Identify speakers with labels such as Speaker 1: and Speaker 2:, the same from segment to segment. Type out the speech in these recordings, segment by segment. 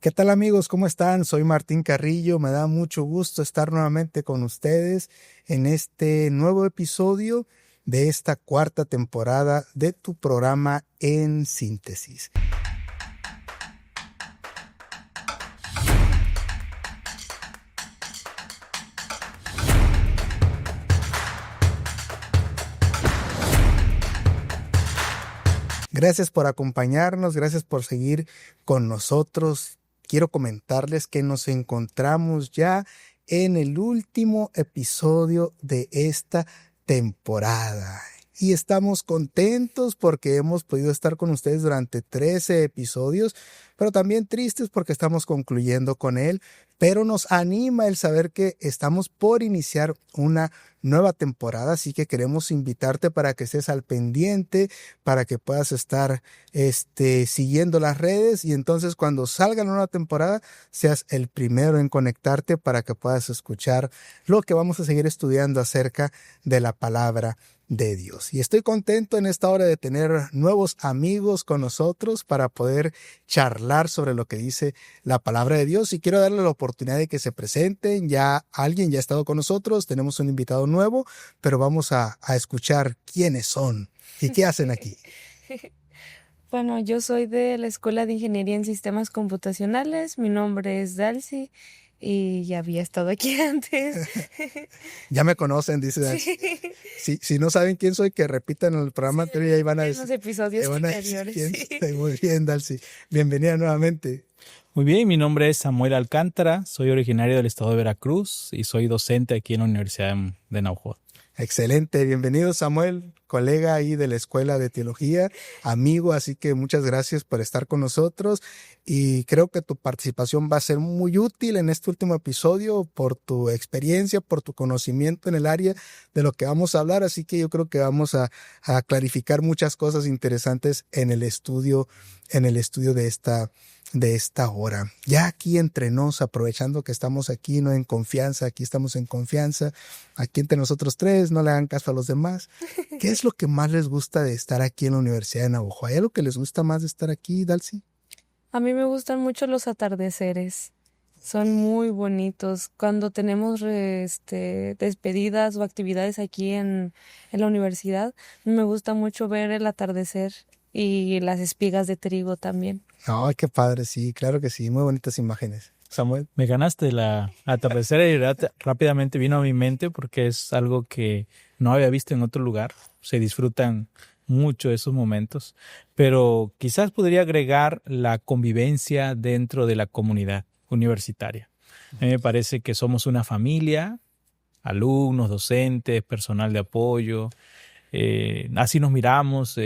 Speaker 1: ¿Qué tal amigos? ¿Cómo están? Soy Martín Carrillo. Me da mucho gusto estar nuevamente con ustedes en este nuevo episodio de esta cuarta temporada de tu programa En Síntesis. Gracias por acompañarnos, gracias por seguir con nosotros. Quiero comentarles que nos encontramos ya en el último episodio de esta temporada. Y estamos contentos porque hemos podido estar con ustedes durante 13 episodios, pero también tristes porque estamos concluyendo con él. Pero nos anima el saber que estamos por iniciar una nueva temporada, así que queremos invitarte para que estés al pendiente, para que puedas estar siguiendo las redes y entonces cuando salga la nueva temporada seas el primero en conectarte para que puedas escuchar lo que vamos a seguir estudiando acerca de la palabra de Dios. Y estoy contento en esta hora de tener nuevos amigos con nosotros para poder charlar sobre lo que dice la palabra de Dios y quiero darle la oportunidad de que se presenten. Ya alguien ya ha estado con nosotros, tenemos un invitado nuevo, pero vamos a escuchar quiénes son y qué hacen aquí.
Speaker 2: Bueno, yo soy de la Escuela de Ingeniería en Sistemas Computacionales. Mi nombre es Dalcy y ya había estado aquí antes.
Speaker 1: Ya me conocen, dice Dalcy. Si no saben quién soy, que repitan el programa anterior y ahí van a
Speaker 2: En
Speaker 1: decir.
Speaker 2: los episodios anteriores.
Speaker 1: Quién soy. Muy bien, Dalcy. Bienvenida nuevamente.
Speaker 3: Muy bien, mi nombre es Samuel Alcántara, soy originario del estado de Veracruz y soy docente aquí en la Universidad de Náhuatl.
Speaker 1: Excelente, bienvenido Samuel, colega ahí de la Escuela de Teología, amigo, así que muchas gracias por estar con nosotros y creo que tu participación va a ser muy útil en este último episodio por tu experiencia, por tu conocimiento en el área de lo que vamos a hablar, así que yo creo que vamos a clarificar muchas cosas interesantes en el estudio de esta hora. Ya aquí entre nos, aprovechando que estamos aquí, no en confianza, aquí estamos en confianza, aquí entre nosotros tres, no le hagan caso a los demás. ¿Qué es lo que más les gusta de estar aquí en la Universidad de Navajo? ¿Hay algo que les gusta más de estar aquí, Dalcy?
Speaker 2: A mí me gustan mucho los atardeceres. Son muy bonitos. Cuando tenemos despedidas o actividades aquí en la universidad, me gusta mucho ver el atardecer y las espigas de trigo también.
Speaker 1: Ay, qué padre, sí, claro que sí, muy bonitas imágenes. Samuel.
Speaker 3: Me ganaste la atardecer y rápidamente vino a mi mente porque es algo que no había visto en otro lugar. Se disfrutan mucho esos momentos, pero quizás podría agregar la convivencia dentro de la comunidad universitaria. A mí me parece que somos una familia, alumnos, docentes, personal de apoyo. Así nos miramos,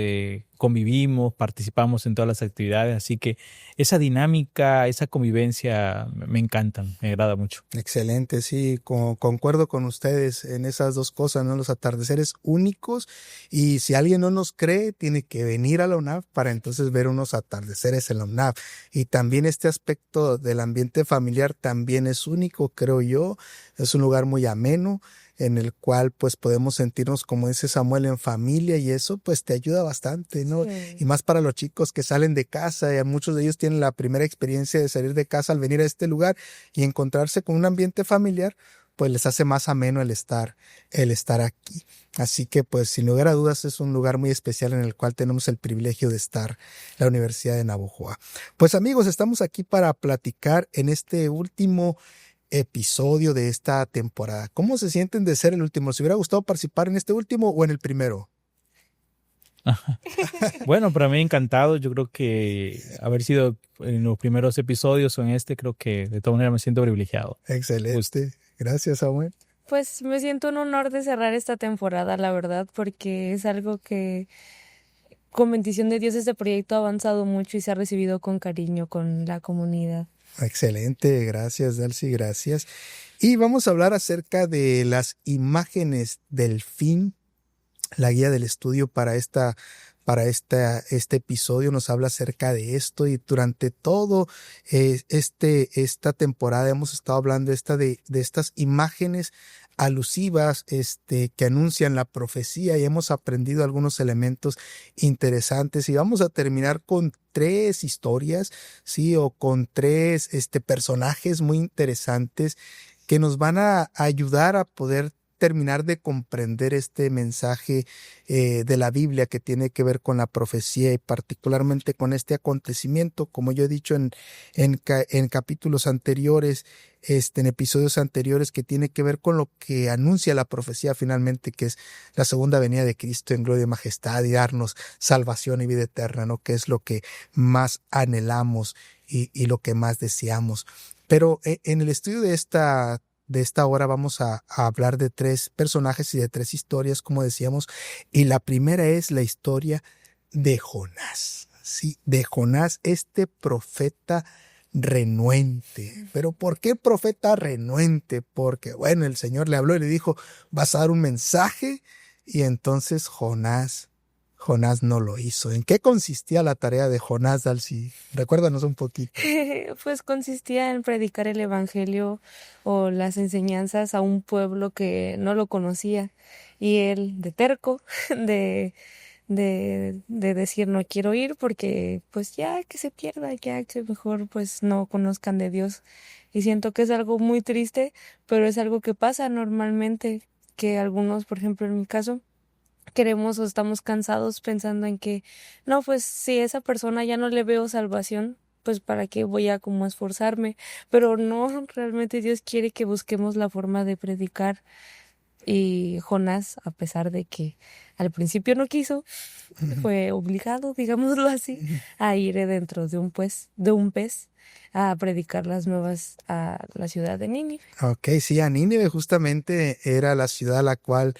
Speaker 3: convivimos, participamos en todas las actividades, así que esa dinámica, esa convivencia me encantan, me agrada mucho.
Speaker 1: Excelente, sí, concuerdo con ustedes en esas dos cosas, ¿no? Los atardeceres únicos y si alguien no nos cree, tiene que venir a la UNAV para entonces ver unos atardeceres en la UNAV. Y también este aspecto del ambiente familiar también es único, creo yo, es un lugar muy ameno en el cual pues podemos sentirnos, como dice Samuel, en familia y eso pues te ayuda bastante, ¿no?
Speaker 2: Sí.
Speaker 1: Y más para los chicos que salen de casa y muchos de ellos tienen la primera experiencia de salir de casa al venir a este lugar y encontrarse con un ambiente familiar, pues les hace más ameno el estar aquí. Así que pues sin lugar a dudas es un lugar muy especial en el cual tenemos el privilegio de estar, la Universidad de Navojoa. Pues amigos, estamos aquí para platicar en este último episodio de esta temporada. ¿Cómo se sienten de ser el último? ¿Se hubiera gustado participar en este último o en el primero?
Speaker 3: Bueno, para mí encantado. Yo creo que haber sido en los primeros episodios o en este, creo que de todas maneras me siento privilegiado.
Speaker 1: Excelente. Gracias, Samuel.
Speaker 2: Pues me siento un honor de cerrar esta temporada, la verdad, porque es algo que con bendición de Dios este proyecto ha avanzado mucho y se ha recibido con cariño con la comunidad.
Speaker 1: Excelente, gracias Dalcy, gracias. Y vamos a hablar acerca de las imágenes del fin. La guía del estudio para este episodio nos habla acerca de esto y durante todo esta temporada hemos estado hablando de estas imágenes alusivas que anuncian la profecía, y hemos aprendido algunos elementos interesantes, y vamos a terminar con 3 historias, sí, o con 3 personajes muy interesantes que nos van a ayudar a poder terminar de comprender este mensaje de la Biblia que tiene que ver con la profecía, y particularmente con este acontecimiento, como yo he dicho en capítulos anteriores, en episodios anteriores, que tiene que ver con lo que anuncia la profecía finalmente, que es la segunda venida de Cristo en gloria y majestad, y darnos salvación y vida eterna, ¿no? Que es lo que más anhelamos y lo que más deseamos. Pero en el estudio de esta hora vamos a hablar de 3 personajes y de 3 historias, como decíamos, y la primera es la historia de Jonás, sí, de Jonás, este profeta renuente. ¿Pero por qué profeta renuente? Porque, bueno, el Señor le habló y le dijo, vas a dar un mensaje, y entonces Jonás no lo hizo. ¿En qué consistía la tarea de Jonás, Dalcy? Recuérdanos un poquito.
Speaker 2: Pues consistía en predicar el evangelio o las enseñanzas a un pueblo que no lo conocía, y él, de terco, de decir no quiero ir porque pues ya que se pierda, ya que mejor pues no conozcan de Dios. Y siento que es algo muy triste, pero es algo que pasa normalmente, que algunos, por ejemplo en mi caso, queremos o estamos cansados pensando en que no, pues si a esa persona ya no le veo salvación, pues para qué voy a como esforzarme. Pero no, realmente Dios quiere que busquemos la forma de predicar. Y Jonás, a pesar de que al principio no quiso, fue obligado, digámoslo así, a ir dentro de un pez a predicar las nuevas a la ciudad de Nínive.
Speaker 1: Ok, sí, a Nínive justamente era la ciudad a la cual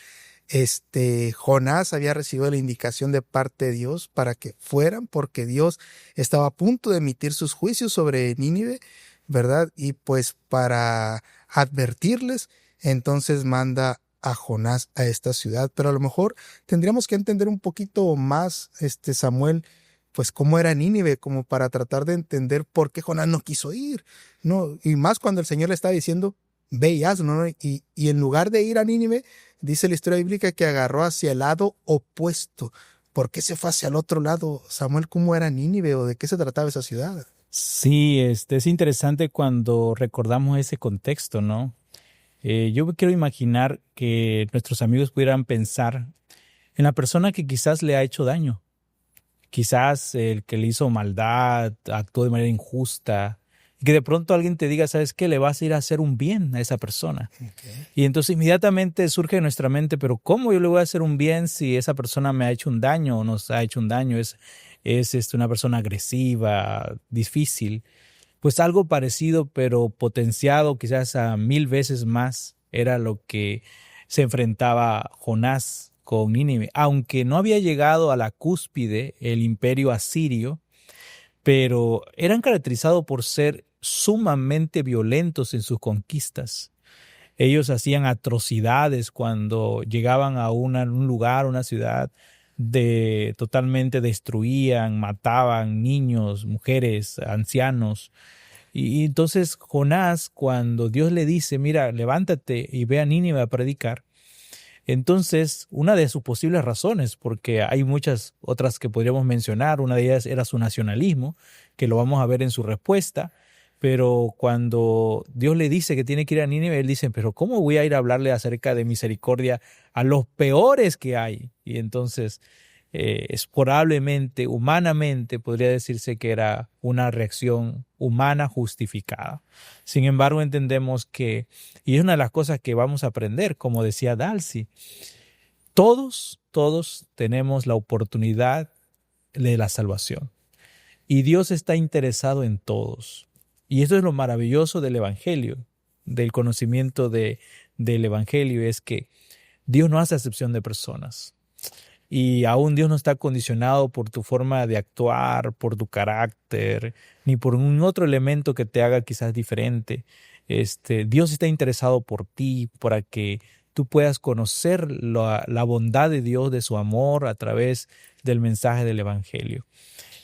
Speaker 1: Jonás había recibido la indicación de parte de Dios para que fueran, porque Dios estaba a punto de emitir sus juicios sobre Nínive, ¿verdad? Y pues para advertirles, entonces manda a Jonás a esta ciudad. Pero a lo mejor tendríamos que entender un poquito más, Samuel, pues cómo era Nínive, como para tratar de entender por qué Jonás no quiso ir, ¿no? Y más cuando el Señor le está diciendo, ve y hazlo, ¿no? Y en lugar de ir a Nínive, dice la historia bíblica que agarró hacia el lado opuesto. ¿Por qué se fue hacia el otro lado? Samuel, ¿cómo era Nínive o de qué se trataba esa ciudad?
Speaker 3: Sí, es interesante cuando recordamos ese contexto, ¿no? Yo me quiero imaginar que nuestros amigos pudieran pensar en la persona que quizás le ha hecho daño. Quizás el que le hizo maldad, actuó de manera injusta, y que de pronto alguien te diga, ¿sabes qué? Le vas a ir a hacer un bien a esa persona.
Speaker 1: Okay.
Speaker 3: Y entonces inmediatamente surge en nuestra mente, pero ¿cómo yo le voy a hacer un bien si esa persona me ha hecho un daño o nos ha hecho un daño? Es una persona agresiva, difícil. Pues algo parecido, pero potenciado quizás a 1000 veces más, era lo que se enfrentaba Jonás con Nínive. Aunque no había llegado a la cúspide el imperio asirio, pero eran caracterizados por ser sumamente violentos en sus conquistas. Ellos hacían atrocidades cuando llegaban a un lugar, una ciudad, totalmente destruían, mataban niños, mujeres, ancianos. Y entonces Jonás, cuando Dios le dice, mira, levántate y ve a Nínive a predicar, entonces una de sus posibles razones, porque hay muchas otras que podríamos mencionar, una de ellas era su nacionalismo, que lo vamos a ver en su respuesta, pero cuando Dios le dice que tiene que ir a Nínive, él dice, pero ¿cómo voy a ir a hablarle acerca de misericordia a los peores que hay? Y entonces es probablemente, humanamente, podría decirse que era una reacción humana justificada. Sin embargo, entendemos que, y es una de las cosas que vamos a aprender, como decía Dalcy, todos tenemos la oportunidad de la salvación. Y Dios está interesado en todos. Y eso es lo maravilloso del Evangelio, del conocimiento del Evangelio, es que Dios no hace acepción de personas. Y aún Dios no está condicionado por tu forma de actuar, por tu carácter, ni por un otro elemento que te haga quizás diferente. Dios está interesado por ti, para que tú puedas conocer la bondad de Dios, de su amor a través del mensaje del Evangelio.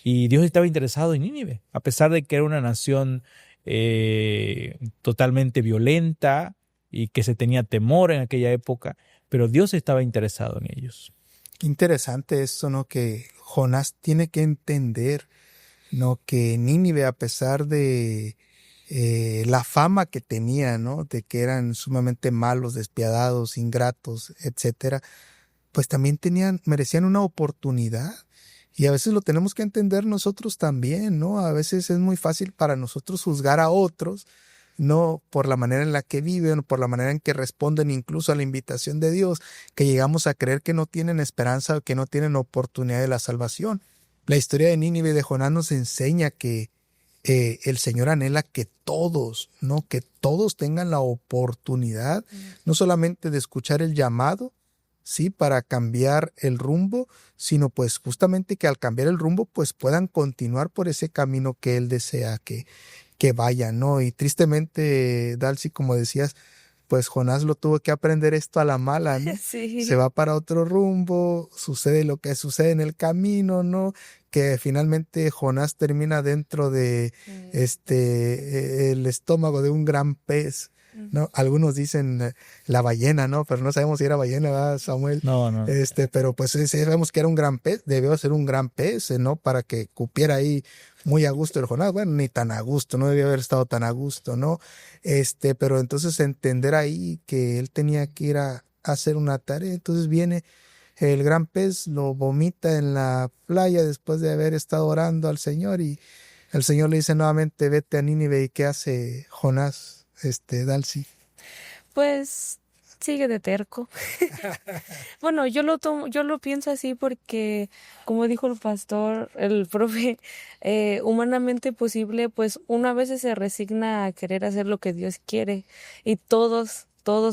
Speaker 3: Y Dios estaba interesado en Nínive, a pesar de que era una nación totalmente violenta, y que se tenía temor en aquella época, pero Dios estaba interesado en ellos.
Speaker 1: Qué interesante esto, ¿no? Que Jonás tiene que entender, ¿no? Que Nínive, a pesar de la fama que tenía, ¿no? De que eran sumamente malos, despiadados, ingratos, etcétera, pues también merecían una oportunidad. Y a veces lo tenemos que entender nosotros también, ¿no? A veces es muy fácil para nosotros juzgar a otros, no por la manera en la que viven, por la manera en que responden incluso a la invitación de Dios, que llegamos a creer que no tienen esperanza o que no tienen oportunidad de la salvación. La historia de Nínive y de Jonás nos enseña que el Señor anhela que todos, ¿no? Que todos tengan la oportunidad, no solamente de escuchar el llamado, sí, para cambiar el rumbo, sino pues justamente que al cambiar el rumbo pues puedan continuar por ese camino que Él desea que vayan, ¿no? Y tristemente, Dalcy, como decías, pues Jonás lo tuvo que aprender esto a la mala, ¿no?
Speaker 2: Sí.
Speaker 1: Se va para otro rumbo, sucede lo que sucede en el camino, ¿no? Que finalmente Jonás termina dentro de el estómago de un gran pez, ¿no? Algunos dicen la ballena, ¿no? Pero no sabemos si era ballena, ¿verdad, Samuel?
Speaker 3: No.
Speaker 1: Pero pues sabemos que era un gran pez, debió ser un gran pez, ¿no? Para que cupiera ahí muy a gusto el Jonás. Bueno, ni tan a gusto, no debía haber estado tan a gusto, ¿no? Pero entonces entender ahí que él tenía que ir a hacer una tarea. Entonces viene el gran pez, lo vomita en la playa después de haber estado orando al Señor, y el Señor le dice nuevamente, vete a Nínive. ¿Y qué hace Jonás, Dalcy?
Speaker 2: Pues sigue de terco. Bueno, yo lo pienso así porque, como dijo el pastor, el profe, humanamente posible, pues uno a veces se resigna a querer hacer lo que Dios quiere, y todos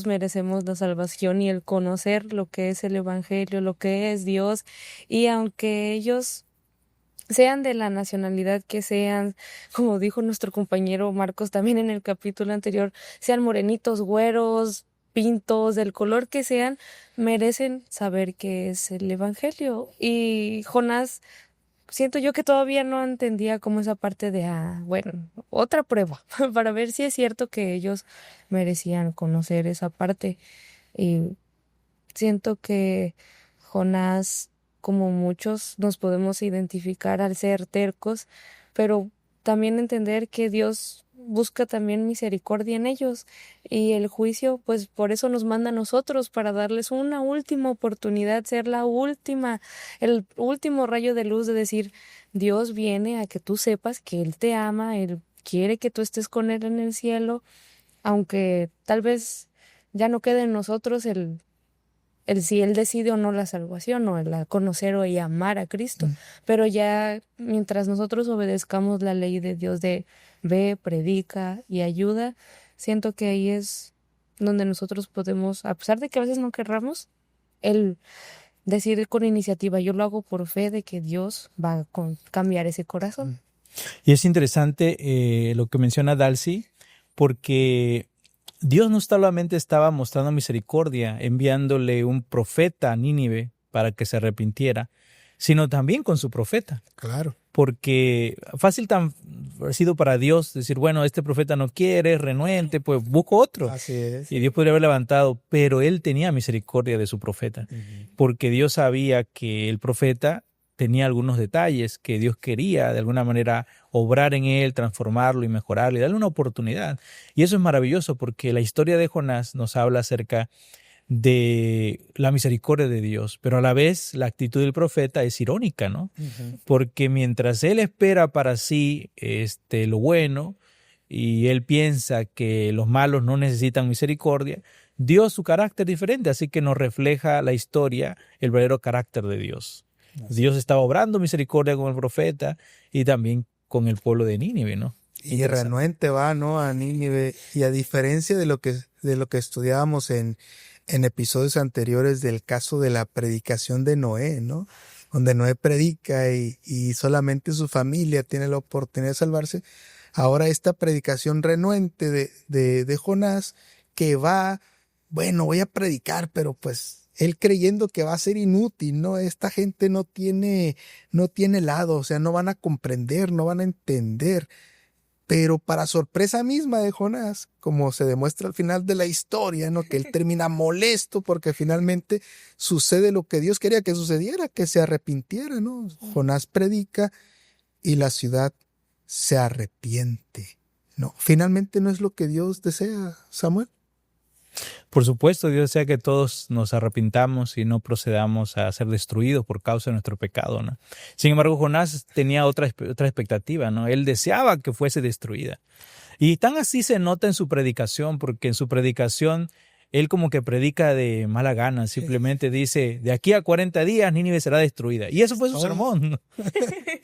Speaker 2: merecemos la salvación y el conocer lo que es el Evangelio, lo que es Dios, y aunque ellos sean de la nacionalidad que sean, como dijo nuestro compañero Marcos también en el capítulo anterior, sean morenitos, güeros, pintos, del color que sean, merecen saber qué es el Evangelio. Y Jonás, siento yo que todavía no entendía como esa parte de, bueno, otra prueba, para ver si es cierto que ellos merecían conocer esa parte. Y siento que Jonás, como muchos, nos podemos identificar al ser tercos, pero también entender que Dios busca también misericordia en ellos, y el juicio, pues por eso nos manda a nosotros, para darles una última oportunidad, ser el último rayo de luz de decir, Dios viene a que tú sepas que Él te ama, Él quiere que tú estés con Él en el cielo, aunque tal vez ya no quede en nosotros el si Él decide o no la salvación, o el conocer o y amar a Cristo. Pero ya mientras nosotros obedezcamos la ley de Dios de ve, predica y ayuda, siento que ahí es donde nosotros podemos, a pesar de que a veces no querramos, el decir con iniciativa, yo lo hago por fe de que Dios va a cambiar ese corazón.
Speaker 3: Y es interesante lo que menciona Dalcy, porque Dios no solamente estaba mostrando misericordia, enviándole un profeta a Nínive para que se arrepintiera, sino también con su profeta.
Speaker 1: Claro.
Speaker 3: Porque fácil tan ha sido para Dios decir, bueno, este profeta no quiere, es renuente, pues busco otro.
Speaker 1: Así es.
Speaker 3: Y Dios podría haber levantado, pero Él tenía misericordia de su profeta, porque Dios sabía que el profeta tenía algunos detalles que Dios quería de alguna manera obrar en él, transformarlo y mejorarlo y darle una oportunidad. Y eso es maravilloso, porque la historia de Jonás nos habla acerca de la misericordia de Dios, pero a la vez la actitud del profeta es irónica, ¿no? Porque mientras él espera para sí lo bueno, y él piensa que los malos no necesitan misericordia, Dios, su carácter diferente, así que nos refleja la historia el verdadero carácter de Dios. Dios estaba obrando misericordia con el profeta y también con el pueblo de Nínive, ¿no?
Speaker 1: Y renuente va, ¿no? A Nínive. Y a diferencia de lo que estudiábamos en episodios anteriores del caso de la predicación de Noé, ¿no? Donde Noé predica y solamente su familia tiene la oportunidad de salvarse. Ahora esta predicación renuente de Jonás, que va, bueno, voy a predicar, pero pues él creyendo que va a ser inútil, ¿no? Esta gente no tiene lado, o sea, no van a comprender, no van a entender. Pero para sorpresa misma de Jonás, como se demuestra al final de la historia, ¿no? Que él termina molesto porque finalmente sucede lo que Dios quería que sucediera, que se arrepintiera, ¿no? Jonás predica y la ciudad se arrepiente, ¿no? Finalmente no es lo que Dios desea, Samuel.
Speaker 3: Por supuesto, Dios desea que todos nos arrepintamos y no procedamos a ser destruidos por causa de nuestro pecado, ¿no? Sin embargo, Jonás tenía otra expectativa, ¿no? Él deseaba que fuese destruida. Y tan así se nota en su predicación, porque en su predicación él como que predica de mala gana, simplemente dice, de aquí a 40 días Nínive será destruida. Y eso fue su sermón, ¿no?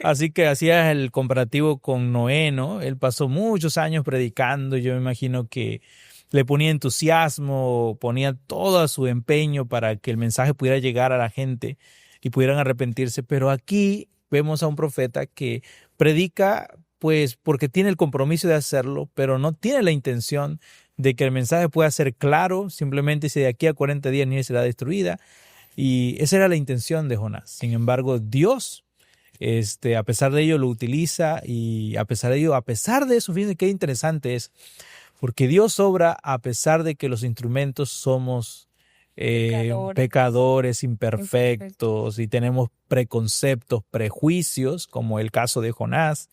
Speaker 3: Así que hacía el comparativo con Noé, ¿no? Él pasó muchos años predicando, yo me imagino que le ponía entusiasmo, ponía todo su empeño para que el mensaje pudiera llegar a la gente y pudieran arrepentirse. Pero aquí vemos a un profeta que predica pues porque tiene el compromiso de hacerlo, pero no tiene la intención de que el mensaje pueda ser claro. Simplemente dice, de aquí a 40 días Nínive será destruida. Y esa era la intención de Jonás. Sin embargo, Dios, a pesar de ello, lo utiliza, y a pesar de eso, fíjense qué interesante es, porque Dios obra a pesar de que los instrumentos somos pecadores, imperfectos, y tenemos preconceptos, prejuicios, como el caso de Jonás.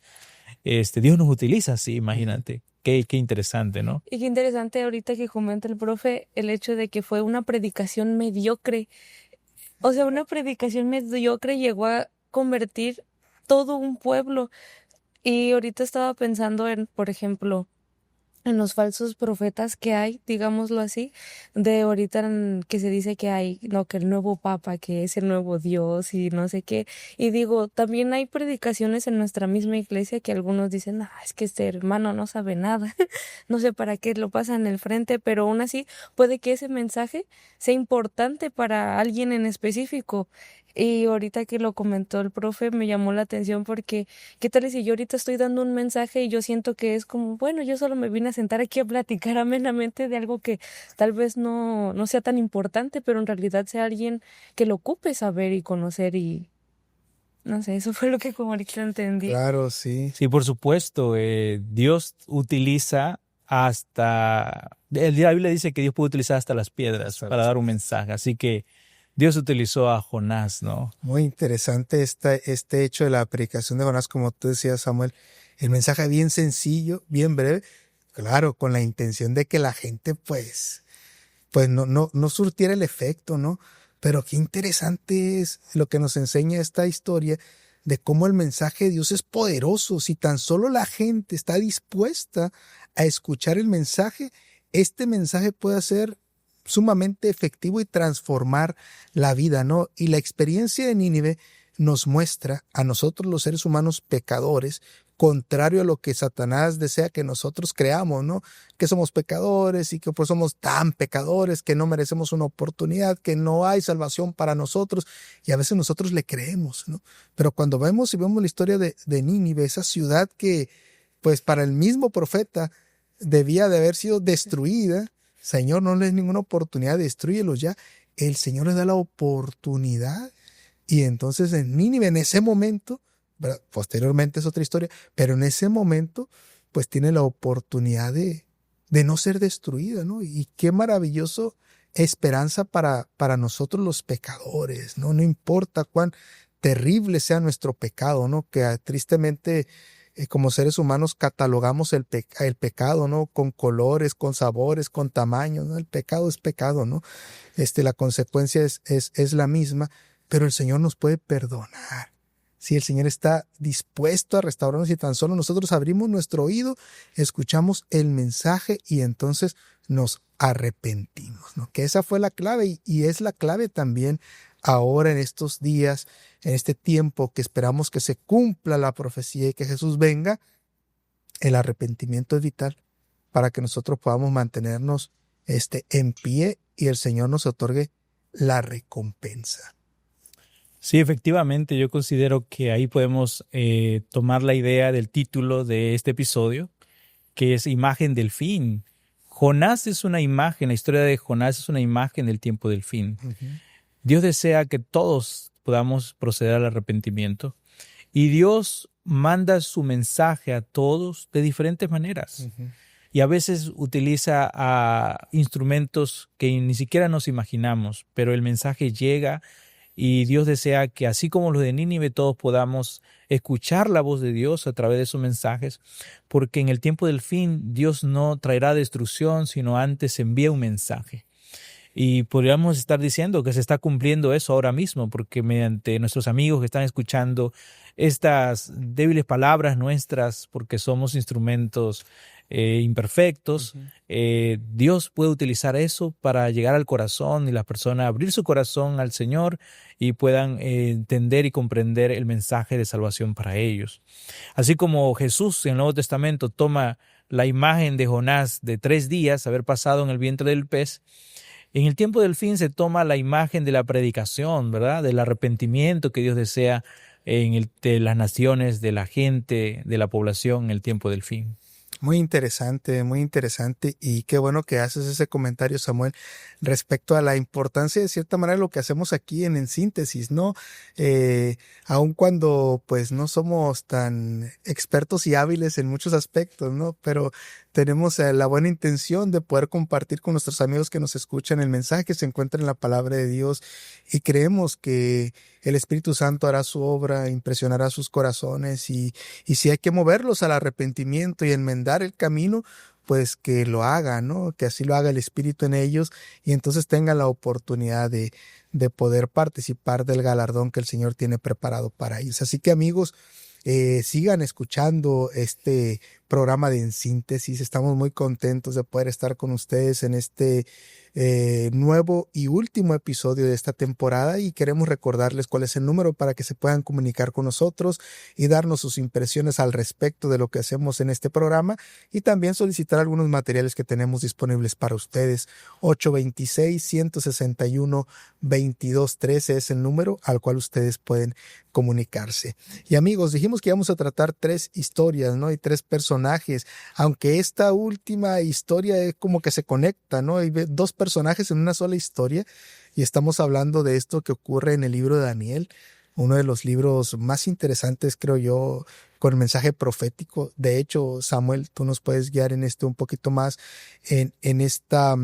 Speaker 3: Dios nos utiliza así, imagínate. Qué interesante, ¿no?
Speaker 2: Y qué interesante ahorita que comenta el profe el hecho de que fue una predicación mediocre. O sea, una predicación mediocre llegó a convertir todo un pueblo. Y ahorita estaba pensando en, por ejemplo, en los falsos profetas que hay, digámoslo así, de ahorita que se dice que hay, no, que el nuevo papa, que es el nuevo Dios y no sé qué. Y digo, también hay predicaciones en nuestra misma iglesia que algunos dicen, es que este hermano no sabe nada, no sé para qué lo pasa en el frente, pero aún así puede que ese mensaje sea importante para alguien en específico. Y ahorita que lo comentó el profe me llamó la atención porque ¿qué tal si yo ahorita estoy dando un mensaje y yo siento que es como, bueno, yo solo me vine a sentar aquí a platicar amenamente de algo que tal vez no sea tan importante, pero en realidad sea alguien que lo ocupe saber y conocer y no sé, eso fue lo que como ahorita entendí.
Speaker 1: Claro, sí.
Speaker 3: Sí, por supuesto. Dios utiliza hasta... La Biblia dice que Dios puede utilizar hasta las piedras para dar un mensaje. Así que Dios utilizó a Jonás, ¿no?
Speaker 1: Muy interesante este hecho de la predicación de Jonás, como tú decías, Samuel. El mensaje bien sencillo, bien breve, claro, con la intención de que la gente pues no surtiera el efecto, ¿no? Pero qué interesante es lo que nos enseña esta historia de cómo el mensaje de Dios es poderoso. Si tan solo la gente está dispuesta a escuchar el mensaje, este mensaje puede ser sumamente efectivo y transformar la vida, ¿no? Y la experiencia de Nínive nos muestra a nosotros los seres humanos pecadores, contrario a lo que Satanás desea que nosotros creamos, ¿no? Que somos pecadores y que pues somos tan pecadores que no merecemos una oportunidad, que no hay salvación para nosotros, y a veces nosotros le creemos, ¿no? Pero cuando vemos la historia de Nínive, esa ciudad que pues para el mismo profeta debía de haber sido destruida, Señor, no les des ninguna oportunidad, destrúyelos ya. El Señor les da la oportunidad. Y entonces en Nínive, en ese momento, posteriormente es otra historia, pero en ese momento, pues tiene la oportunidad de no ser destruida, ¿no? Y qué maravilloso esperanza para nosotros los pecadores, ¿no? No importa cuán terrible sea nuestro pecado, ¿no? Que tristemente como seres humanos catalogamos el pecado, ¿no? Con colores, con sabores, con tamaños, ¿no? El pecado es pecado, ¿no? La consecuencia es la misma, pero el Señor nos puede perdonar. Si el Señor está dispuesto a restaurarnos y tan solo nosotros abrimos nuestro oído, escuchamos el mensaje y entonces nos arrepentimos, ¿no? Que esa fue la clave y es la clave también ahora en estos días, en este tiempo que esperamos que se cumpla la profecía y que Jesús venga. El arrepentimiento es vital para que nosotros podamos mantenernos en pie y el Señor nos otorgue la recompensa.
Speaker 3: Sí, efectivamente, yo considero que ahí podemos tomar la idea del título de este episodio, que es imagen del fin. Jonás es una imagen, la historia de Jonás es una imagen del tiempo del fin. Dios desea que todos podamos proceder al arrepentimiento y Dios manda su mensaje a todos de diferentes maneras. Y a veces utiliza a instrumentos que ni siquiera nos imaginamos, pero el mensaje llega y Dios desea que así como los de Nínive todos podamos escuchar la voz de Dios a través de sus mensajes, porque en el tiempo del fin Dios no traerá destrucción, sino antes envía un mensaje. Y podríamos estar diciendo que se está cumpliendo eso ahora mismo, porque mediante nuestros amigos que están escuchando estas débiles palabras nuestras, porque somos instrumentos imperfectos, Dios puede utilizar eso para llegar al corazón y las personas abrir su corazón al Señor y puedan entender y comprender el mensaje de salvación para ellos. Así como Jesús en el Nuevo Testamento toma la imagen de Jonás de 3 días, haber pasado en el vientre del pez, en el tiempo del fin se toma la imagen de la predicación, ¿verdad? Del arrepentimiento que Dios desea de las naciones, de la gente, de la población en el tiempo del fin.
Speaker 1: Muy interesante y qué bueno que haces ese comentario, Samuel, respecto a la importancia de cierta manera de lo que hacemos aquí en Síntesis, ¿no? Aun cuando pues no somos tan expertos y hábiles en muchos aspectos, ¿no? Pero tenemos la buena intención de poder compartir con nuestros amigos que nos escuchan el mensaje que se encuentra en la palabra de Dios y creemos que el Espíritu Santo hará su obra, impresionará sus corazones y si hay que moverlos al arrepentimiento y enmendar el camino, pues que lo haga, ¿no? Que así lo haga el Espíritu en ellos y entonces tengan la oportunidad de poder participar del galardón que el Señor tiene preparado para ellos. Así que amigos, sigan escuchando este programa de En Síntesis. Estamos muy contentos de poder estar con ustedes en este nuevo y último episodio de esta temporada y queremos recordarles cuál es el número para que se puedan comunicar con nosotros y darnos sus impresiones al respecto de lo que hacemos en este programa y también solicitar algunos materiales que tenemos disponibles para ustedes. 826-161-2213 es el número al cual ustedes pueden comunicarse. Y amigos, dijimos que íbamos a tratar 3 historias, ¿no? Y 3 personajes, aunque esta última historia es como que se conecta, ¿no? Hay 2 personajes en una sola historia y estamos hablando de esto que ocurre en el libro de Daniel, uno de los libros más interesantes, creo yo, con mensaje profético. De hecho, Samuel, tú nos puedes guiar en esto un poquito más en esta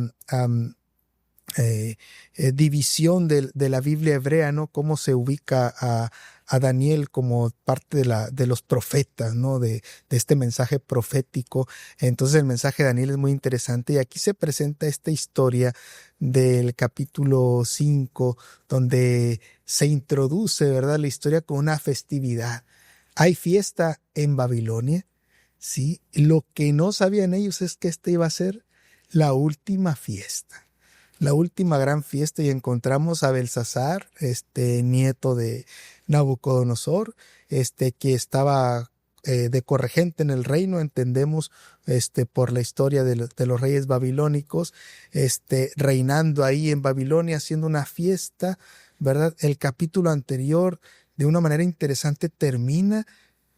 Speaker 1: división de la Biblia hebrea, ¿no? Cómo se ubica a Daniel como parte de los profetas, ¿no? De este mensaje profético. Entonces el mensaje de Daniel es muy interesante y aquí se presenta esta historia del capítulo 5 donde se introduce, ¿verdad? La historia con una festividad. Hay fiesta en Babilonia, ¿sí? Lo que no sabían ellos es que esta iba a ser la última fiesta. La última gran fiesta y encontramos a Belsasar, nieto de Nabucodonosor, que estaba de corregente en el reino, entendemos por la historia de los reyes babilónicos, reinando ahí en Babilonia, haciendo una fiesta, ¿verdad? El capítulo anterior, de una manera interesante, termina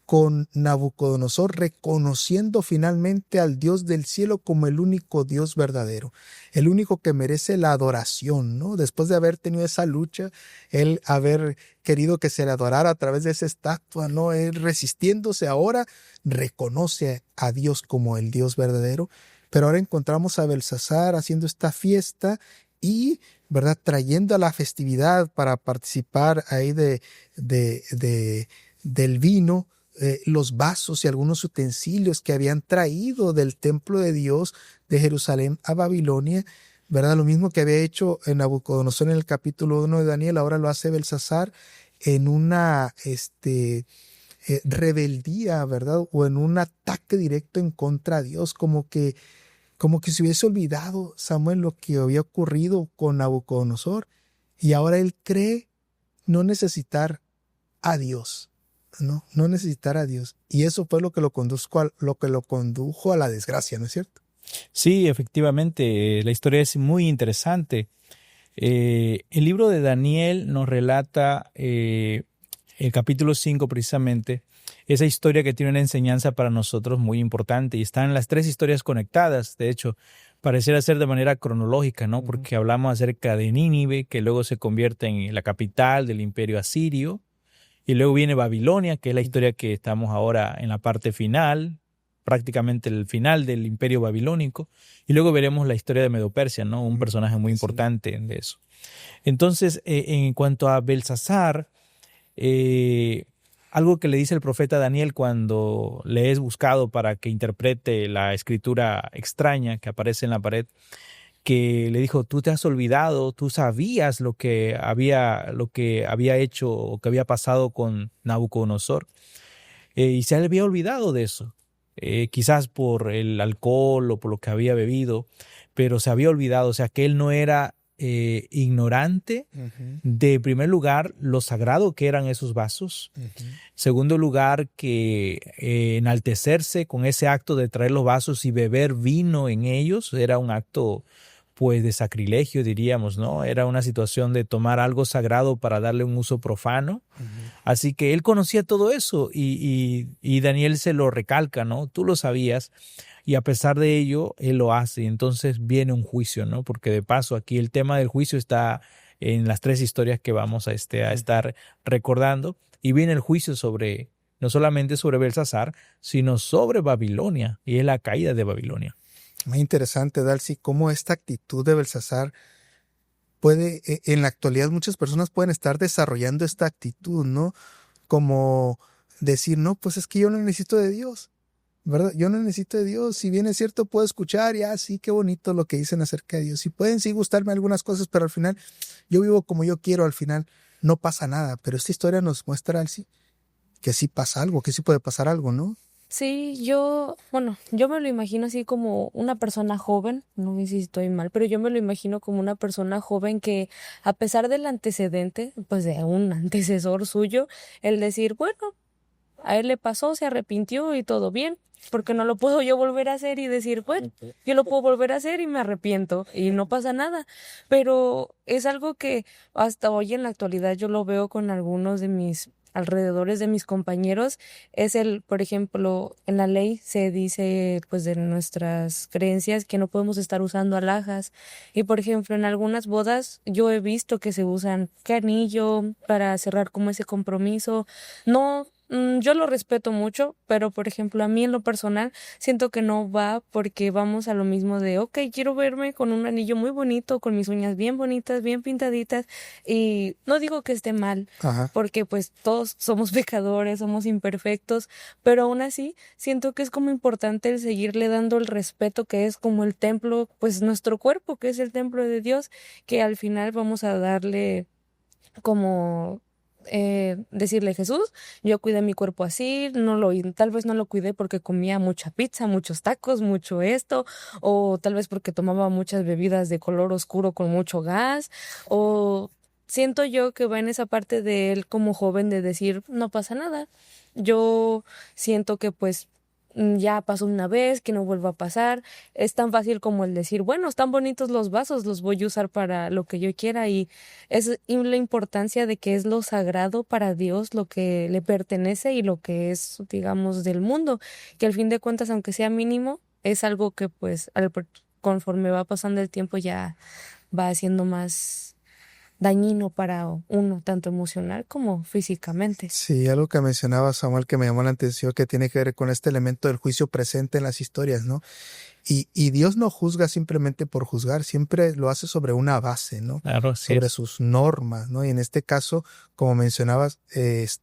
Speaker 1: con Nabucodonosor reconociendo finalmente al Dios del cielo como el único Dios verdadero, el único que merece la adoración, ¿no? Después de haber tenido esa lucha, él haber querido que se le adorara a través de esa estatua, ¿no? Él resistiéndose ahora, reconoce a Dios como el Dios verdadero, pero ahora encontramos a Belsasar haciendo esta fiesta y, ¿verdad?, trayendo a la festividad para participar ahí del vino, los vasos y algunos utensilios que habían traído del templo de Dios de Jerusalén a Babilonia, ¿verdad? Lo mismo que había hecho en Nabucodonosor en el capítulo 1 de Daniel, ahora lo hace Belsasar en una rebeldía, ¿verdad? O en un ataque directo en contra de Dios, como que se hubiese olvidado Samuel lo que había ocurrido con Nabucodonosor y ahora él cree no necesitar a Dios. No necesitar a Dios. Y eso fue lo que lo condujo a la desgracia, ¿no es cierto?
Speaker 3: Sí, efectivamente, la historia es muy interesante. El libro de Daniel nos relata el capítulo 5 precisamente, esa historia que tiene una enseñanza para nosotros muy importante y están las 3 historias conectadas. De hecho, pareciera ser de manera cronológica, ¿no? Porque hablamos acerca de Nínive, que luego se convierte en la capital del imperio asirio. Y luego viene Babilonia, que es la historia que estamos ahora en la parte final, prácticamente el final del imperio babilónico. Y luego veremos la historia de Medo-Persia, ¿no? Un personaje muy importante de eso. Entonces, en cuanto a Belsasar, algo que le dice el profeta Daniel cuando le es buscado para que interprete la escritura extraña que aparece en la pared, que le dijo, tú te has olvidado, tú sabías lo que había hecho o que había pasado con Nabucodonosor, y se había olvidado de eso, quizás por el alcohol o por lo que había bebido, pero se había olvidado, o sea, que él no era ignorante de, en primer lugar, lo sagrado que eran esos vasos. Segundo lugar, que enaltecerse con ese acto de traer los vasos y beber vino en ellos era un acto, pues, de sacrilegio, diríamos, ¿no? Era una situación de tomar algo sagrado para darle un uso profano. Así que él conocía todo eso y Daniel se lo recalca, ¿no? Tú lo sabías. Y a pesar de ello, él lo hace. Entonces viene un juicio, ¿no? Porque de paso aquí el tema del juicio está en las 3 historias que vamos a estar recordando. Y viene el juicio sobre, no solamente sobre Belsasar, sino sobre Babilonia. Y es la caída de Babilonia.
Speaker 1: Muy interesante, Dalcy, cómo esta actitud de Belsasar puede, en la actualidad muchas personas pueden estar desarrollando esta actitud, ¿no? Como decir, no, pues es que yo no necesito de Dios. ¿Verdad? Yo no necesito de Dios. Si bien es cierto, puedo escuchar y sí, qué bonito lo que dicen acerca de Dios. Y pueden sí gustarme algunas cosas, pero al final yo vivo como yo quiero, al final no pasa nada. Pero esta historia nos muestra que sí pasa algo, que sí puede pasar algo, ¿no?
Speaker 2: Sí, yo me lo imagino así como una persona joven, no sé si estoy mal, pero yo me lo imagino como una persona joven que a pesar del antecedente, pues de un antecesor suyo, el decir, bueno, a él le pasó, se arrepintió y todo bien, porque no lo puedo yo volver a hacer y decir, bueno, yo lo puedo volver a hacer y me arrepiento y no pasa nada. Pero es algo que hasta hoy en la actualidad yo lo veo con algunos de mis alrededores de mis compañeros. Por ejemplo, en la ley se dice, pues, de nuestras creencias que no podemos estar usando alhajas. Y, por ejemplo, en algunas bodas yo he visto que se usan que anillo para cerrar como ese compromiso. No, yo lo respeto mucho, pero por ejemplo a mí en lo personal siento que no va porque vamos a lo mismo de, ok, quiero verme con un anillo muy bonito, con mis uñas bien bonitas, bien pintaditas, y no digo que esté mal, porque pues todos somos pecadores, somos imperfectos, pero aún así siento que es como importante el seguirle dando el respeto que es como el templo, pues nuestro cuerpo, que es el templo de Dios, que al final vamos a darle como decirle, Jesús, yo cuidé mi cuerpo así, tal vez no lo cuidé porque comía mucha pizza, muchos tacos, mucho esto, o tal vez porque tomaba muchas bebidas de color oscuro con mucho gas, o siento yo que va en esa parte de él como joven de decir, no pasa nada. Yo siento que pues ya pasó una vez, que no vuelva a pasar. Es tan fácil como el decir, bueno, están bonitos los vasos, los voy a usar para lo que yo quiera, y es la importancia de que es lo sagrado para Dios, lo que le pertenece y lo que es, digamos, del mundo, que al fin de cuentas, aunque sea mínimo, es algo que pues conforme va pasando el tiempo ya va siendo más dañino para uno, tanto emocional como físicamente.
Speaker 1: Sí, algo que mencionaba Samuel que me llamó la atención, que tiene que ver con este elemento del juicio presente en las historias, ¿no? Y Dios no juzga simplemente por juzgar, siempre lo hace sobre una base, ¿no?
Speaker 3: Claro,
Speaker 1: sobre sus normas, ¿no? Y en este caso, como mencionabas,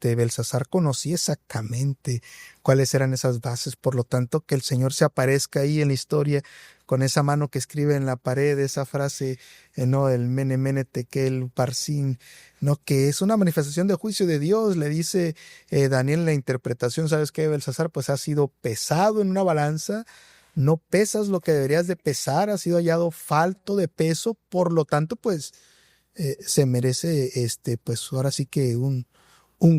Speaker 1: Belsasar conocía exactamente cuáles eran esas bases, por lo tanto, que el Señor se aparezca ahí en la historia con esa mano que escribe en la pared, esa frase, ¿no? El Mene Mene Tekel Parsin, ¿no? Que es una manifestación de juicio de Dios. Le dice Daniel en la interpretación, ¿sabes qué, Belsasar? Pues ha sido pesado en una balanza, no pesas lo que deberías de pesar, has sido hallado falto de peso, por lo tanto, pues se merece, pues ahora sí que un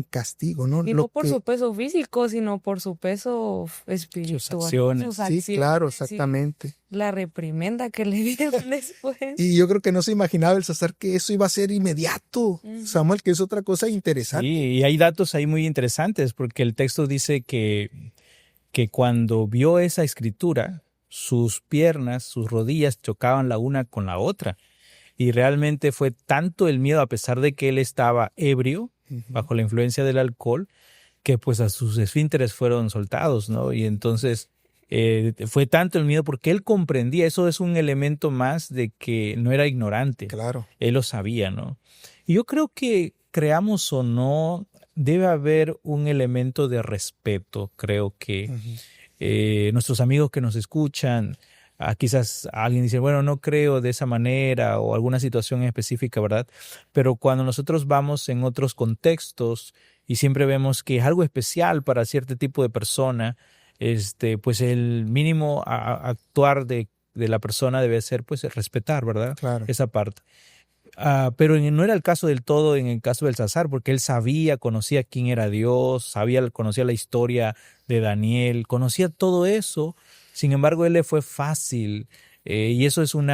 Speaker 1: castigo, ¿no?
Speaker 2: Y no por su peso físico, sino por su peso espiritual.
Speaker 3: Sus acciones.
Speaker 1: Sí, claro, exactamente.
Speaker 2: Sí, la reprimenda que le dieron después.
Speaker 1: Y yo creo que no se imaginaba Belsasar que eso iba a ser inmediato, Samuel, que es otra cosa interesante.
Speaker 3: Sí, y hay datos ahí muy interesantes, porque el texto dice que cuando vio esa escritura, sus piernas, sus rodillas chocaban la una con la otra. Y realmente fue tanto el miedo, a pesar de que él estaba ebrio, bajo la influencia del alcohol, que pues a sus esfínteres fueron soltados, ¿no? Y entonces fue tanto el miedo porque él comprendía, eso es un elemento más de que no era ignorante.
Speaker 1: Claro.
Speaker 3: Él lo sabía, ¿no? Y yo creo que creamos o no, debe haber un elemento de respeto. Creo que nuestros amigos que nos escuchan, quizás alguien dice, bueno, no creo de esa manera o alguna situación específica, ¿verdad? Pero cuando nosotros vamos en otros contextos y siempre vemos que es algo especial para cierto tipo de persona, pues el mínimo actuar de la persona debe ser pues respetar, ¿verdad?
Speaker 1: Claro.
Speaker 3: Esa parte. Pero no era el caso del todo en el caso del Belsasar, porque él sabía, conocía quién era Dios, conocía la historia de Daniel, conocía todo eso. Sin embargo, él le fue fácil, y eso es un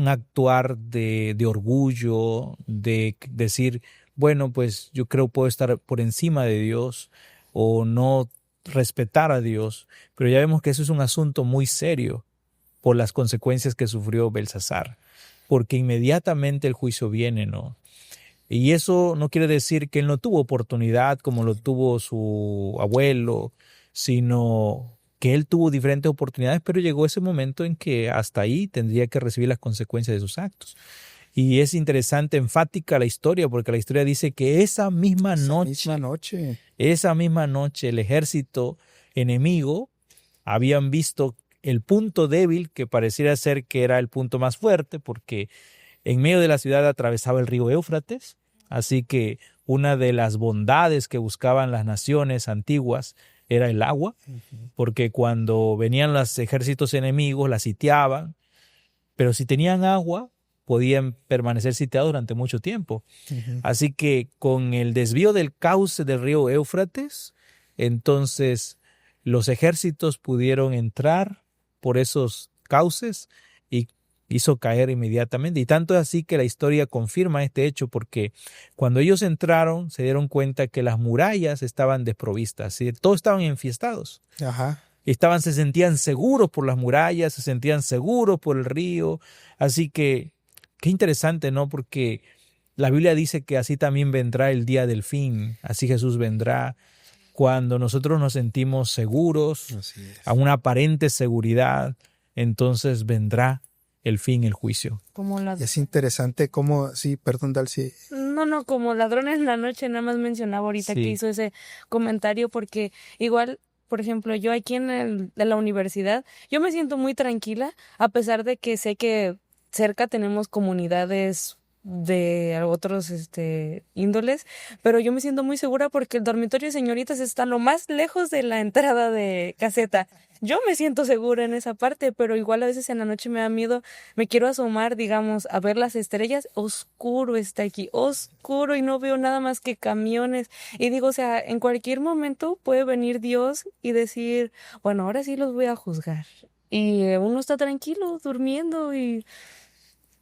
Speaker 3: actuar de orgullo, de decir, bueno, pues yo creo puedo estar por encima de Dios o no respetar a Dios, pero ya vemos que eso es un asunto muy serio por las consecuencias que sufrió Belsasar, porque inmediatamente el juicio viene, ¿no? Y eso no quiere decir que él no tuvo oportunidad como lo tuvo su abuelo, sino que él tuvo diferentes oportunidades, pero llegó ese momento en que hasta ahí tendría que recibir las consecuencias de sus actos. Y es interesante, enfática la historia, porque la historia dice que esa misma noche, el ejército enemigo habían visto el punto débil que pareciera ser que era el punto más fuerte, porque en medio de la ciudad atravesaba el río Éufrates, así que una de las bondades que buscaban las naciones antiguas era el agua, porque cuando venían los ejércitos enemigos la sitiaban, pero si tenían agua podían permanecer sitiados durante mucho tiempo. Así que con el desvío del cauce del río Éufrates, entonces los ejércitos pudieron entrar por esos cauces y hizo caer inmediatamente. Y tanto es así que la historia confirma este hecho, porque cuando ellos entraron se dieron cuenta que las murallas estaban desprovistas, ¿sí? Todos estaban enfiestados.
Speaker 1: Ajá.
Speaker 3: Se sentían seguros por las murallas, se sentían seguros por el río. Así que qué interesante, ¿no? Porque la Biblia dice que así también vendrá el día del fin, así Jesús vendrá. Cuando nosotros nos sentimos seguros, a una aparente seguridad, entonces vendrá el fin, el juicio.
Speaker 1: Es interesante cómo, sí, perdón, Dalcy.
Speaker 2: No, como ladrón en la noche, nada más mencionaba ahorita que hizo ese comentario, porque igual, por ejemplo, yo aquí en la universidad, yo me siento muy tranquila, a pesar de que sé que cerca tenemos comunidades de otros índoles, pero yo me siento muy segura porque el dormitorio de señoritas está lo más lejos de la entrada de caseta. Yo me siento segura en esa parte, pero igual a veces en la noche me da miedo, me quiero asomar, digamos, a ver las estrellas, oscuro está aquí, oscuro, y no veo nada más que camiones, y digo, o sea, en cualquier momento puede venir Dios y decir, bueno, ahora sí los voy a juzgar, y uno está tranquilo, durmiendo, y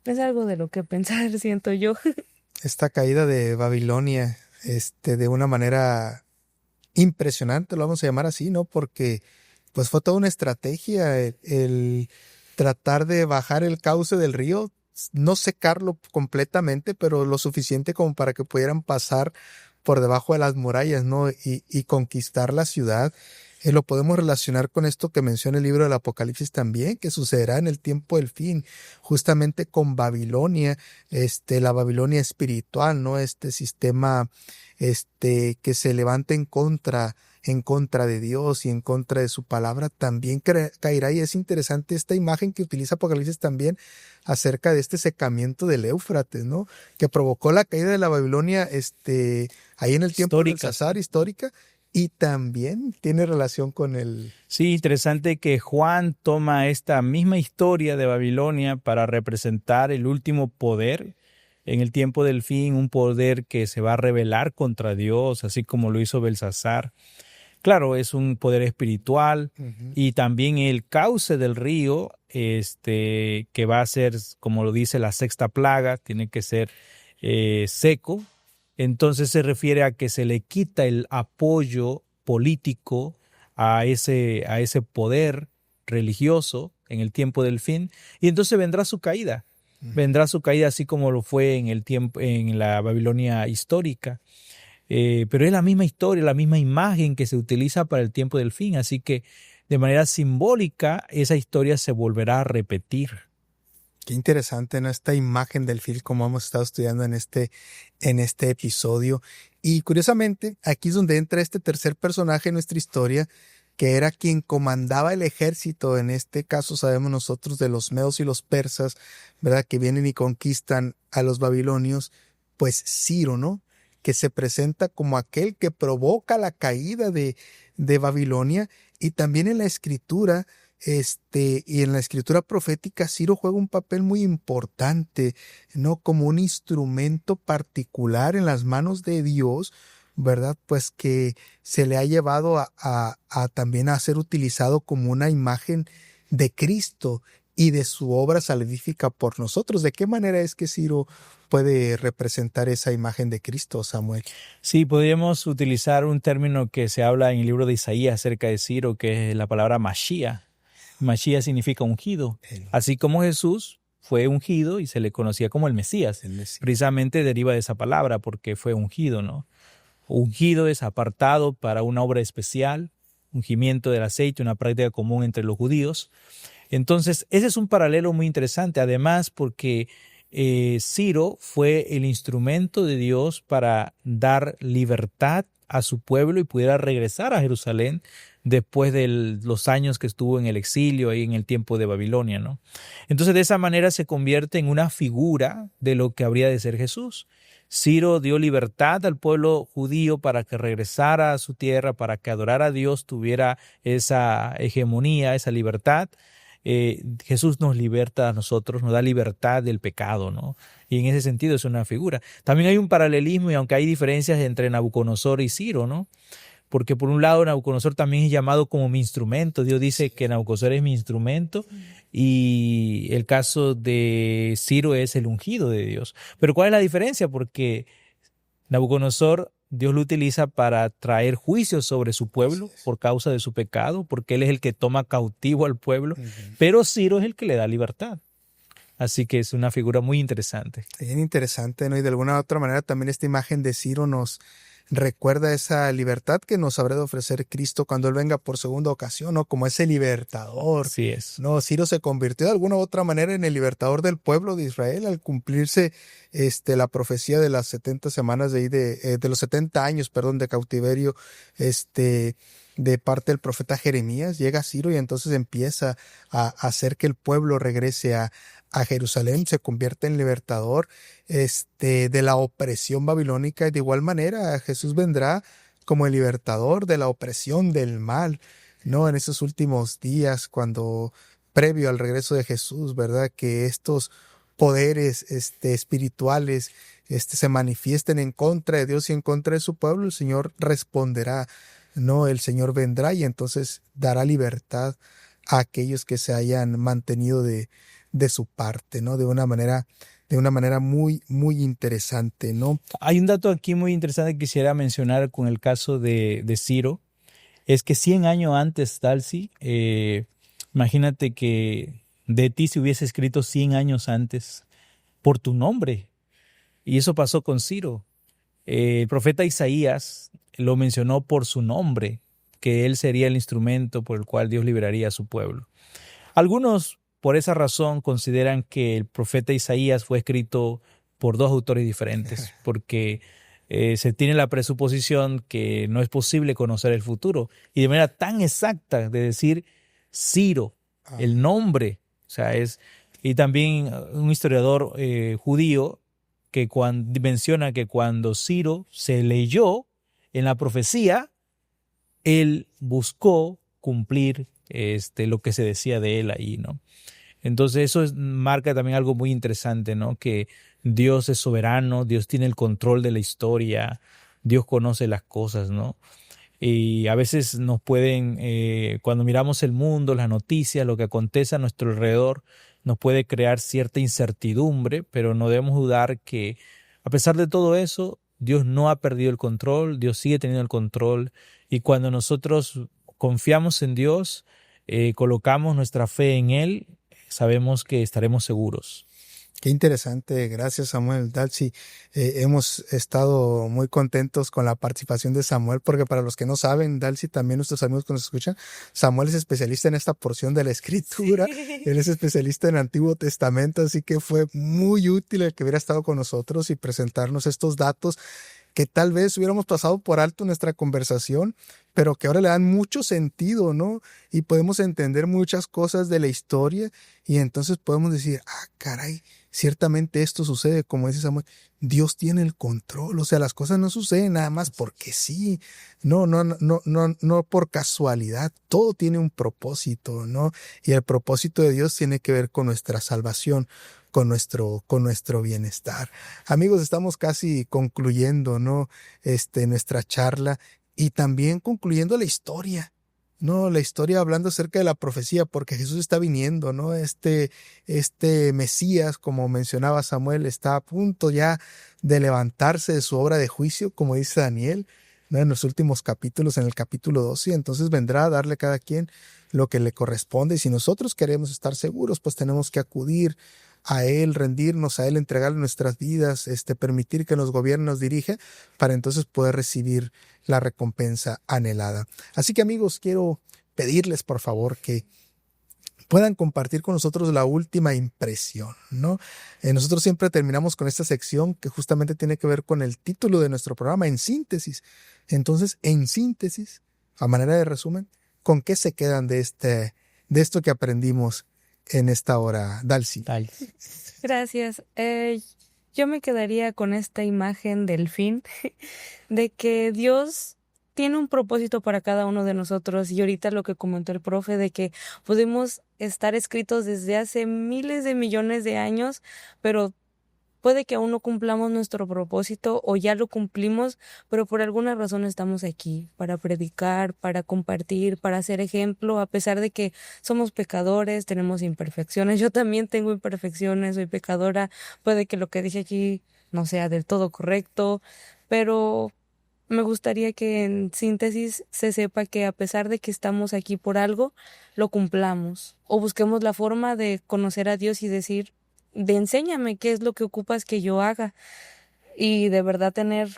Speaker 2: es algo de lo que pensar, siento yo.
Speaker 1: Esta caída de Babilonia, de una manera impresionante, lo vamos a llamar así, ¿no? Porque pues fue toda una estrategia el tratar de bajar el cauce del río, no secarlo completamente, pero lo suficiente como para que pudieran pasar por debajo de las murallas, ¿no? Y conquistar la ciudad. Lo podemos relacionar con esto que menciona el libro del Apocalipsis también, que sucederá en el tiempo del fin, justamente con Babilonia, la Babilonia espiritual, ¿no? Este sistema, que se levanta en contra de Dios y en contra de su palabra, también caerá. Y es interesante esta imagen que utiliza Apocalipsis también acerca de este secamiento del Éufrates, ¿no? Que provocó la caída de la Babilonia, ahí en el tiempo del Belsasar, histórica. Y también tiene relación con el...
Speaker 3: Sí, interesante que Juan toma esta misma historia de Babilonia para representar el último poder en el tiempo del fin, un poder que se va a rebelar contra Dios, así como lo hizo Belsasar. Claro, es un poder espiritual, y también el cauce del río, que va a ser, como lo dice, la sexta plaga, tiene que ser seco. Entonces se refiere a que se le quita el apoyo político a ese poder religioso en el tiempo del fin, y entonces vendrá su caída. Vendrá su caída así como lo fue en el tiempo, en la Babilonia histórica. Pero es la misma historia, la misma imagen que se utiliza para el tiempo del fin. Así que de manera simbólica esa historia se volverá a repetir.
Speaker 1: Qué interesante, ¿no? Esta imagen del fil como hemos estado estudiando en este episodio. Y curiosamente, aquí es donde entra este tercer personaje en nuestra historia, que era quien comandaba el ejército. En este caso sabemos nosotros de los medos y los persas, ¿verdad? Que vienen y conquistan a los babilonios. Pues Ciro, ¿no? Que se presenta como aquel que provoca la caída de Babilonia. Y también en la escritura, y en la escritura profética, Ciro juega un papel muy importante, ¿no? Como un instrumento particular en las manos de Dios, ¿verdad? Pues que se le ha llevado a también a ser utilizado como una imagen de Cristo y de su obra salvífica por nosotros. ¿De qué manera es que Ciro puede representar esa imagen de Cristo, Samuel?
Speaker 3: Sí, podríamos utilizar un término que se habla en el libro de Isaías acerca de Ciro, que es la palabra Mashiach. Mashiach significa ungido. Así como Jesús fue ungido y se le conocía como el Mesías. Precisamente deriva de esa palabra porque fue ungido, ¿no? Ungido es apartado para una obra especial, ungimiento del aceite, una práctica común entre los judíos. Entonces, ese es un paralelo muy interesante, además porque Ciro fue el instrumento de Dios para dar libertad a su pueblo y pudiera regresar a Jerusalén después de los años que estuvo en el exilio ahí en el tiempo de Babilonia, ¿no? Entonces, de esa manera se convierte en una figura de lo que habría de ser Jesús. Ciro dio libertad al pueblo judío para que regresara a su tierra, para que adorara a Dios, tuviera esa hegemonía, esa libertad. Jesús nos liberta a nosotros, nos da libertad del pecado, ¿no? Y en ese sentido es una figura. También hay un paralelismo, y aunque hay diferencias entre Nabucodonosor y Ciro, ¿no? Porque por un lado Nabucodonosor también es llamado como mi instrumento. Dios dice que Nabucodonosor es mi instrumento y el caso de Ciro es el ungido de Dios. Pero ¿cuál es la diferencia? Porque Nabucodonosor Dios lo utiliza para traer juicios sobre su pueblo por causa de su pecado, porque él es el que toma cautivo al pueblo, pero Ciro es el que le da libertad. Así que es una figura muy interesante.
Speaker 1: Bien interesante, ¿no? Y de alguna u otra manera también esta imagen de Ciro nos recuerda esa libertad que nos habrá de ofrecer Cristo cuando Él venga por segunda ocasión, ¿no? Como ese libertador.
Speaker 3: Así es.
Speaker 1: No, Ciro se convirtió de alguna u otra manera en el libertador del pueblo de Israel al cumplirse la profecía de las 70 semanas de los 70 años, perdón, de cautiverio, de parte del profeta Jeremías. Llega Ciro y entonces empieza a hacer que el pueblo regrese a Jerusalén, se convierte en libertador de la opresión babilónica, y de igual manera Jesús vendrá como el libertador de la opresión del mal, ¿no? En esos últimos días, cuando previo al regreso de Jesús, ¿verdad? Que estos poderes espirituales se manifiesten en contra de Dios y en contra de su pueblo, el Señor responderá, ¿no? El Señor vendrá y entonces dará libertad a aquellos que se hayan mantenido de su parte, ¿no? De una manera muy, muy interesante, ¿no?
Speaker 3: Hay un dato aquí muy interesante que quisiera mencionar con el caso de Ciro. Es que 100 años antes, Dalcy, imagínate que de ti se hubiese escrito 100 años antes por tu nombre. Y eso pasó con Ciro. El profeta Isaías lo mencionó por su nombre, que él sería el instrumento por el cual Dios liberaría a su pueblo. Algunos, por esa razón, consideran que el profeta Isaías fue escrito por dos autores diferentes, porque se tiene la presuposición que no es posible conocer el futuro. Y de manera tan exacta de decir Ciro, el nombre, o sea, y también un historiador judío que menciona que cuando Ciro se leyó en la profecía, él buscó cumplir lo que se decía de él ahí, ¿no? Entonces eso marca también algo muy interesante, ¿no? Que Dios es soberano, Dios tiene el control de la historia, Dios conoce las cosas, ¿no? Y a veces nos pueden, cuando miramos el mundo, las noticias, lo que acontece a nuestro alrededor, nos puede crear cierta incertidumbre, pero no debemos dudar que a pesar de todo eso, Dios no ha perdido el control, Dios sigue teniendo el control, y cuando nosotros confiamos en Dios, colocamos nuestra fe en Él, sabemos que estaremos seguros.
Speaker 1: Qué interesante, gracias Samuel. Dalcy, hemos estado muy contentos con la participación de Samuel, porque para los que no saben, Dalcy, también nuestros amigos que nos escuchan, Samuel es especialista en esta porción de la Escritura, él es especialista en el Antiguo Testamento, así que fue muy útil el que hubiera estado con nosotros y presentarnos estos datos que tal vez hubiéramos pasado por alto en nuestra conversación, pero que ahora le dan mucho sentido, ¿no? Y podemos entender muchas cosas de la historia y entonces podemos decir, caray, ciertamente esto sucede, como dice Samuel, Dios tiene el control, o sea, las cosas no suceden nada más porque sí, no por casualidad, todo tiene un propósito, ¿no? Y el propósito de Dios tiene que ver con nuestra salvación, con nuestro bienestar. Amigos, estamos casi concluyendo, ¿no? Nuestra charla y también concluyendo la historia. No, la historia hablando acerca de la profecía, porque Jesús está viniendo, ¿no? Este Mesías, como mencionaba Samuel, está a punto ya de levantarse de su obra de juicio, como dice Daniel, ¿no? En los últimos capítulos, en el capítulo 12, entonces vendrá a darle a cada quien lo que le corresponde. Y si nosotros queremos estar seguros, pues tenemos que acudir a Él, rendirnos a Él, entregarle nuestras vidas, permitir que nos gobierne, nos dirija, para entonces poder recibir la recompensa anhelada. Así que amigos, quiero pedirles por favor que puedan compartir con nosotros la última impresión, ¿no? Nosotros siempre terminamos con esta sección que justamente tiene que ver con el título de nuestro programa, En Síntesis. Entonces, en síntesis, a manera de resumen, ¿con qué se quedan de esto que aprendimos en esta hora, Dalcy?
Speaker 2: Gracias. Yo me quedaría con esta imagen del fin, de que Dios tiene un propósito para cada uno de nosotros, y ahorita lo que comentó el profe, de que podemos estar escritos desde hace miles de millones de años, pero puede que aún no cumplamos nuestro propósito o ya lo cumplimos, pero por alguna razón estamos aquí para predicar, para compartir, para ser ejemplo, a pesar de que somos pecadores, tenemos imperfecciones. Yo también tengo imperfecciones, soy pecadora, puede que lo que dije aquí no sea del todo correcto, pero me gustaría que en síntesis se sepa que a pesar de que estamos aquí por algo, lo cumplamos o busquemos la forma de conocer a Dios y decir, enséñame qué es lo que ocupas que yo haga, y de verdad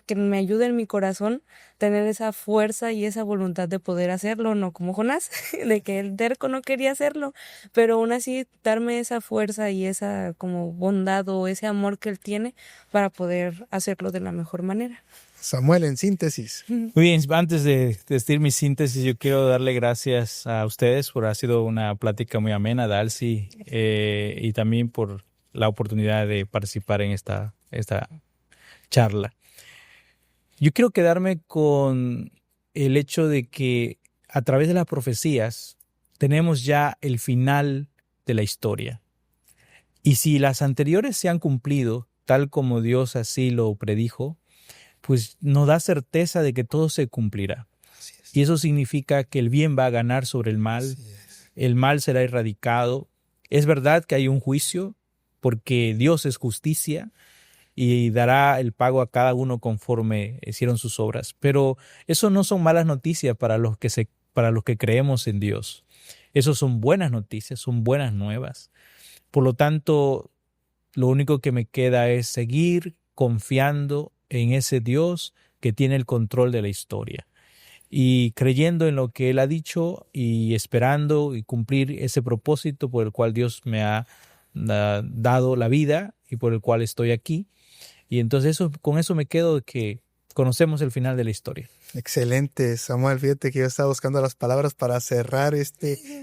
Speaker 2: que me ayude en mi corazón, tener esa fuerza y esa voluntad de poder hacerlo, no como Jonás, de que el terco no quería hacerlo, pero aún así darme esa fuerza y esa como bondad o ese amor que él tiene para poder hacerlo de la mejor manera.
Speaker 1: Samuel, en síntesis.
Speaker 3: Muy bien, antes de decir mi síntesis, yo quiero darle gracias a ustedes por ha sido una plática muy amena, Dalcy, y también por la oportunidad de participar en esta charla. Yo quiero quedarme con el hecho de que a través de las profecías tenemos ya el final de la historia. Y si las anteriores se han cumplido, tal como Dios así lo predijo, pues nos da certeza de que todo se cumplirá. Y eso significa que el bien va a ganar sobre el mal, el mal será erradicado. Es verdad que hay un juicio, porque Dios es justicia y dará el pago a cada uno conforme hicieron sus obras. Pero eso no son malas noticias para los que creemos en Dios. Eso son buenas noticias, son buenas nuevas. Por lo tanto, lo único que me queda es seguir confiando en ese Dios que tiene el control de la historia y creyendo en lo que Él ha dicho y esperando y cumplir ese propósito por el cual Dios me ha dado la vida y por el cual estoy aquí. Y entonces con eso me quedo, de que conocemos el final de la historia.
Speaker 1: Excelente, Samuel. Fíjate que yo estaba buscando las palabras para cerrar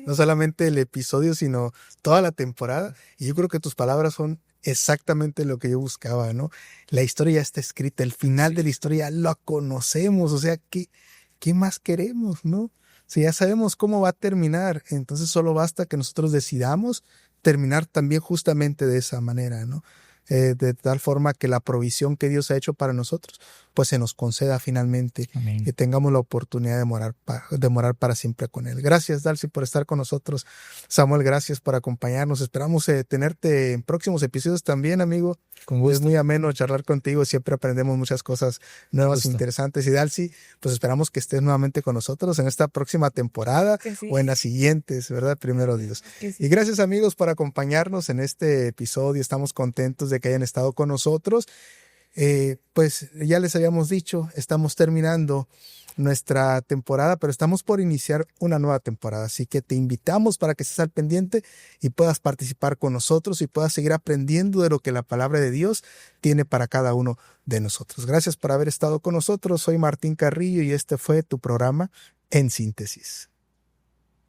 Speaker 1: no solamente el episodio, sino toda la temporada. Y yo creo que tus palabras son exactamente lo que yo buscaba, ¿no? La historia ya está escrita, el final de la historia lo conocemos, o sea, ¿qué más queremos, no? Si ya sabemos cómo va a terminar, entonces solo basta que nosotros decidamos terminar también justamente de esa manera, ¿no? de tal forma que la provisión que Dios ha hecho para nosotros, pues se nos conceda finalmente,
Speaker 3: Amén.
Speaker 1: que tengamos la oportunidad de morar para siempre con Él. Gracias, Darcy, por estar con nosotros. Samuel, gracias por acompañarnos. Esperamos tenerte en próximos episodios también, amigo.
Speaker 3: Con
Speaker 1: Es
Speaker 3: gusto.
Speaker 1: muy ameno charlar contigo, siempre aprendemos muchas cosas nuevas e
Speaker 3: Gusto.
Speaker 1: interesantes. Y Darcy, pues esperamos que estés nuevamente con nosotros en esta próxima temporada
Speaker 2: Que sí,
Speaker 1: o en las siguientes, ¿verdad? Primero Dios.
Speaker 2: que sí.
Speaker 1: Y gracias, amigos, por acompañarnos en este episodio. Estamos contentos de que hayan estado con nosotros. Pues ya les habíamos dicho, estamos terminando nuestra temporada, pero estamos por iniciar una nueva temporada. Así que te invitamos para que estés al pendiente y puedas participar con nosotros y puedas seguir aprendiendo de lo que la palabra de Dios tiene para cada uno de nosotros. Gracias por haber estado con nosotros. Soy Martín Carrillo y este fue tu programa En Síntesis.